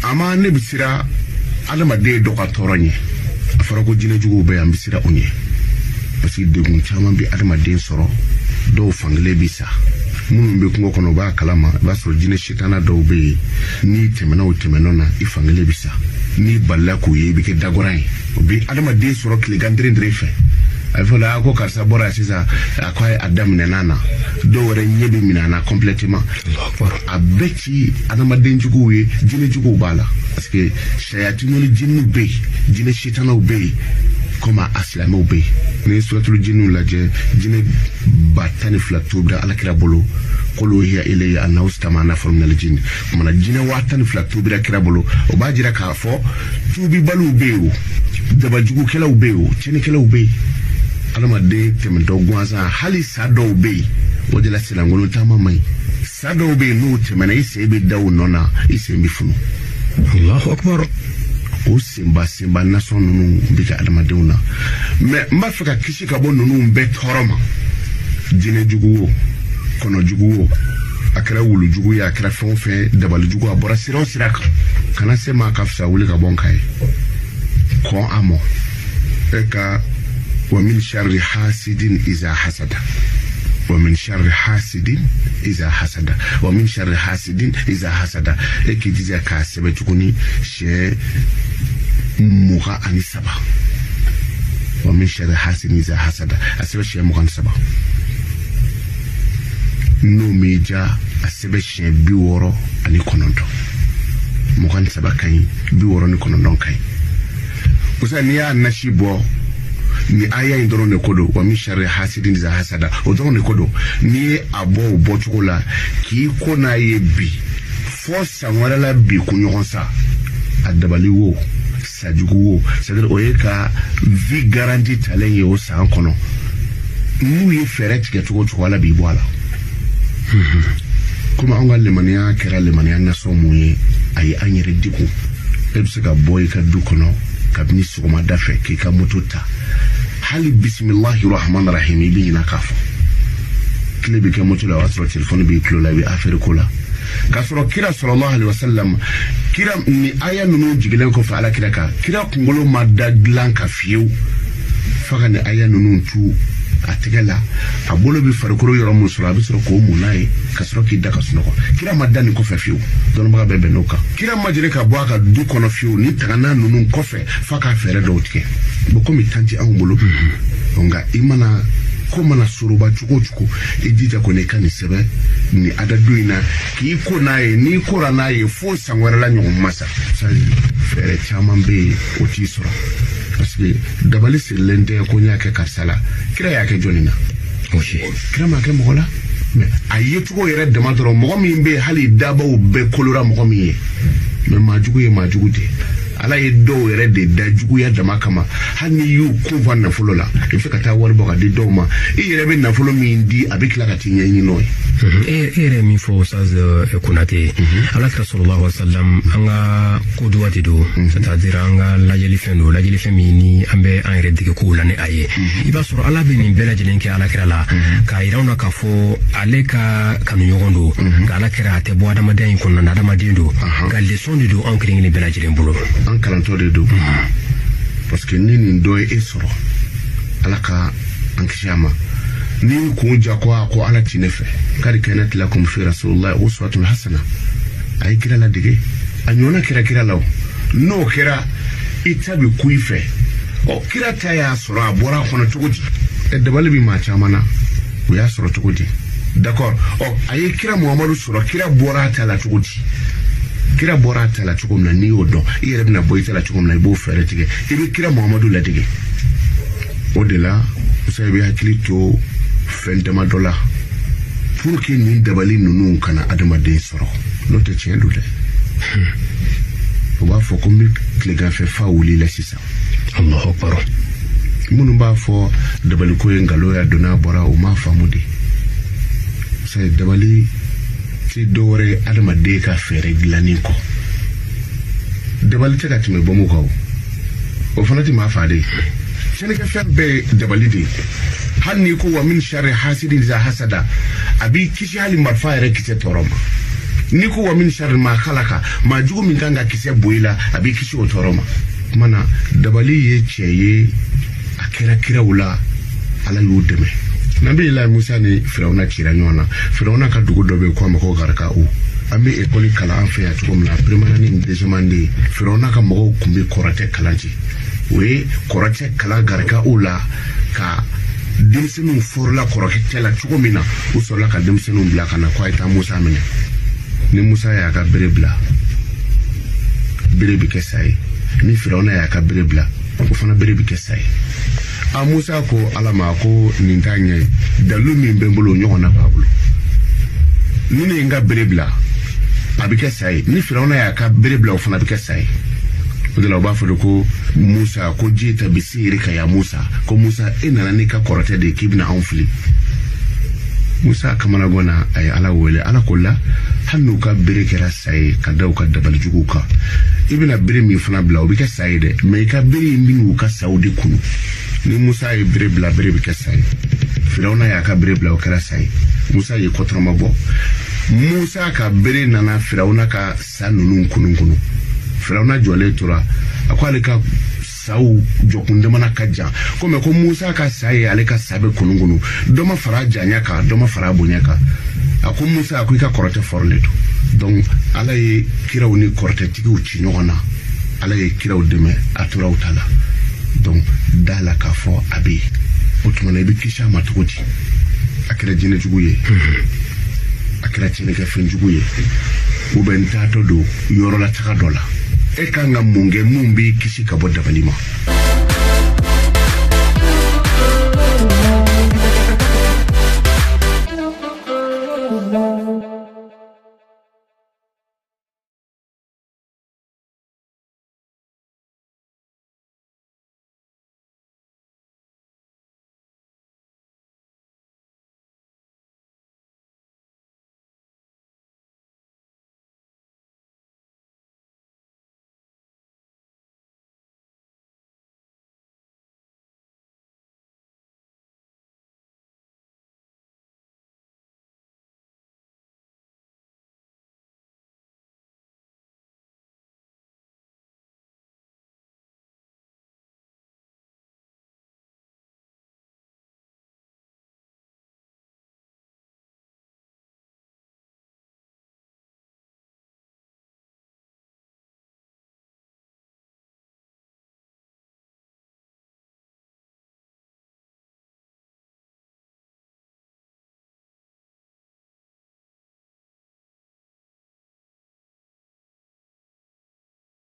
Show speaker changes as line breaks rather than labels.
ama ne bisira adamaden dɔ ka tɔɔrɔ ɲɛ a fɔra ko jinɛjuguw bɛ yan bisira o ɲɛ parce que degun caman bi adamaden sɔrɔ dɔw fankelen bi sa minnu bɛ kungo kɔnɔ b'a kalama i b'a sɔrɔ jinɛ sitana dɔw bɛ yen ni tɛmɛna o tɛmɛnɔ na i fankelen bi sa ni balila k'o ye i bɛ kɛ dagɔra ye o bɛ adamaden sɔrɔ tilegan dere fɛ a fɔ la ko karisa bɔra sisan a ko a daminɛna na dɔw wɛrɛ ɲɛ bɛ minɛ na complètement a bɛɛ ci adamaden juguw ye jinɛ juguw b'a la parce que shayatinul jinnu bɛ yen jinɛ sitanaw bɛ yen comme a silamɛw bɛ yen ni suratul jinnu lajɛ jinɛ 12 tubira alakira bolo qul hiya ilayya annahu istama'na min al-jinn mana jinɛ 12 tubira kira bolo o b'a jira k'a fɔ tubibaluw bɛ yen o dabajugukɛlaw bɛ yen o tiɲɛnikɛlaw bɛ yen adamaden tɛmɛtɔ gansan hali sa dɔw bɛ yen o de la silankolon taama man ɲi sa dɔw bɛ yen n'o tɛmɛna i sen bɛ da o nɔ na i sen bɛ funu
Allahu akbar
o senba nasɔn ninnu bɛ kɛ adamadenw na mais n b'a fɛ ka kisi ka bɔ ninnu bɛɛ tɔɔrɔ ma jinɛjugu o kɔnɔjugu o a kɛra wulujugu ye a kɛra fɛn o fɛn dabalijugu a bɔra sira o sira kan kana se maa ka fisa wuli ka bɔ n ka ye kɔn a mɔ e ka ومن شر حاسد إذا حسد ومن شر حاسد إذا حسد ومن شر حاسد إذا حسد إكي جزا كاسبة تكوني شيء مغا أني سبا ومن شر حاسد إذا حسد أسبة شيء مغا أني سبا نومي جا أسبة شيء بيورو أني كونندو مغا أني سبا كاين بيورو أني كونندو كاين وسا نيا نشيبو ni aya in dɔrɔn de ko don wa min sharri hasidin iza hasada o dɔrɔn de ko don ni a bɔ o bɔcogo la k'i ko n'a ye bi fɔ san wɛrɛ la bi kunɲɔgɔn sa a dabali wo sajugu wo c'est-à-dire o ye ka vie garantie talen ye o san kɔnɔ n'u ye fɛɛrɛ tigɛ cogo cogo ala b'i bɔ a la komi anw ka limaniya kɛra limaniya nasɔn mun ye a ye an yɛrɛ degun e bɛ se ka bɔ i ka du kɔnɔ kabini sɔgɔmada fɛ k'i ka moto ta hali bismillahi rahman rahim i bɛ ɲina k'a fɔ tile bɛ kɛ moto la o y'a sɔrɔ telefɔni b'i tulo la i bɛ affaire ko la k'a sɔrɔ kira sallallahu alaihi wasallam kira ni aya ninnu jigilen kɔfɛ ala kira kan kira kunkolo ma da dilan ka fiyewu fo ka ni aya ninnu tu a tɛgɛ la a bolo bɛ farikolo yɔrɔ min sɔrɔ a bɛ sɔrɔ k'o mun n'a ye ka sɔrɔ k'i da ka sunɔgɔ kira ma da nin kɔfɛ fiyewu dɔnnibaga bɛɛ bɛn n'o kan kira ma jeli ka bɔ a ka du kɔnɔ fiyewu ni tagana ninnu kɔfɛ f'a ka fɛɛrɛ dɔw tigɛ bon komi tanti anw bolo nka i mana ko mana soroba cogo cogo i jija ko ne ka nin sɛbɛn ni adadu in na k'i ko n'a ye n'i kora n'a ye fo san wɛrɛ la ɲɔgɔn masa fɛɛrɛ caman bɛ yen o t'i sɔrɔ parce que dabali sirilen tɛ ko n y'a kɛ karisa la kira y'a kɛ jɔnni na kira m'a kɛ mɔgɔ la mais a ye cogo yɛrɛ dama dɔrɔn mɔgɔ min bɛ hali dabaw bɛɛ kolora mɔgɔ min ye mais maajugu ye maajugu de ala ye dɔw yɛrɛ de da juguya dama kama hali ni y'u kun fa nafolo la i bɛ se ka taa wari bɔ ka di dɔw ma i yɛrɛ bɛ nafolo min di a bɛ tila ka t'i ɲɛɲini n'o ye
e yɛrɛ min fɔ Ustaz Konate alakira sallallahu alaihi wasallam an ka koduwa de don c'est-à-dire an ka lajɛlifɛn don lajɛlifɛn min ni an bɛ an yɛrɛ dege kow la ni a ye i b'a sɔrɔ ala bɛ nin bɛɛ lajɛlen kɛ alakira la k'a yira anw na k'a fɔ ale ka kanuɲɔgɔn don nka alakira a tɛ bɔ adamadenya in kɔnɔna na adamaden don nka leçon de don anw kelen-kelen bɛɛ lajɛlen bolo
an kalantɔ de don parce que ni nin dɔ ye e sɔrɔ ala ka an kisi a ma ni kun ja ko ala ti ne fɛ kari kanat lakum fi rasulillah uswatun hasana ay kira la dige a ɲɔgɔnna kira la n'o kɛra i ta bi ku i fɛ kira ta y'a sɔrɔ a bɔra a kɔnɔ cogo di dabali bi maa caman na o y'a sɔrɔ cogo di d'accord a ye kira muhamadu sɔrɔ kira bɔra a ta la cogo di kira bɔra a ta la cogo min na n'i y'o dɔn i yɛrɛ bɛna bɔ i ta la cogo min na i b'o fɛɛrɛ tigɛ i bɛ kira muhamadu ladege o de la musa i bɛ hakili to fɛn dama dɔ la pour que nin dabali ninnu kana adamaden sɔrɔ n'o tɛ tiɲɛ don dɛ o b'a fɔ ko n bɛ tileganfɛ fa wulila sisan
Allahu akbar
minnu b'a fɔ dabaliko ye nkalon ya donna bɔra o m'a faamu de c'est dabali ti dɔwɛrɛ adamaden ka fɛɛrɛ dilanni kɔ dabali tɛ ka tɛmɛ bɔnmu kan o fana tɛ maa fa de sɛnɛkɛfɛn bɛɛ ye dabali de hali n'i ko wa min sharri hasidin iza hasada a b'i kisi hali marifa yɛrɛ kisɛ tɔɔrɔ ma ni ko wa min sharri ma khalaqa ma jugu min kanga kise boyila abi kisi o toroma mana dabali ye cheye akira kira wula ala yudeme nabi la Musa ni Firauna kira nyona Firauna ka dugu dobe ko ma ko garka u ambe ekoli kala an fe ya to mla primana ni dejemande Firauna ka mo kumbe korate kalanji we korate kala garka u la ka dimsenu forla korate la chugo mina usola ka dimsenu bla kana ko ita Musa mene ni Musa ya ka berebla berebi kesai ni Firauna ya ka berebla ko fana berebi kesai a Musa ko alama ko nintanye dalu min bembolo nyona babulu ni nga berebla abike sai ni Firauna ya ka berebla o fana bike sai odela ba fodo ko Musa ko jita bisiri ka ya Musa ko Musa ina na ka korote de kibna anfli Musa kamana gona ay ala wele ala kolla hannu ka bere kera sai ka daw ka dabal juguka ibina bere mi fana bla obike sai de me ka bere minu ka saudi kunu ni Musa ye bere bla bere bike sai Firauna ya ka bere bla o kera sai Musa ye kotroma bo Musa ka bere nana Firauna ka sanunun kunu Firauna jole tura akwale ka sau jokunde mana kaja kome ko Musa ka sai ale ka sabe kunungunu doma fara janyaka doma fara bonyaka ako Musa akwika korote forleto donc ala ye kiraw ni korote tigi uchi nyona ala ye kiraw deme atura utala donc dala ka fo abi otumana bi kisha matuti akira jine juguye akira chene ka fen juguye ubenta to do yoro la taka dola e kanga munge mumbi kisi ka bodda balima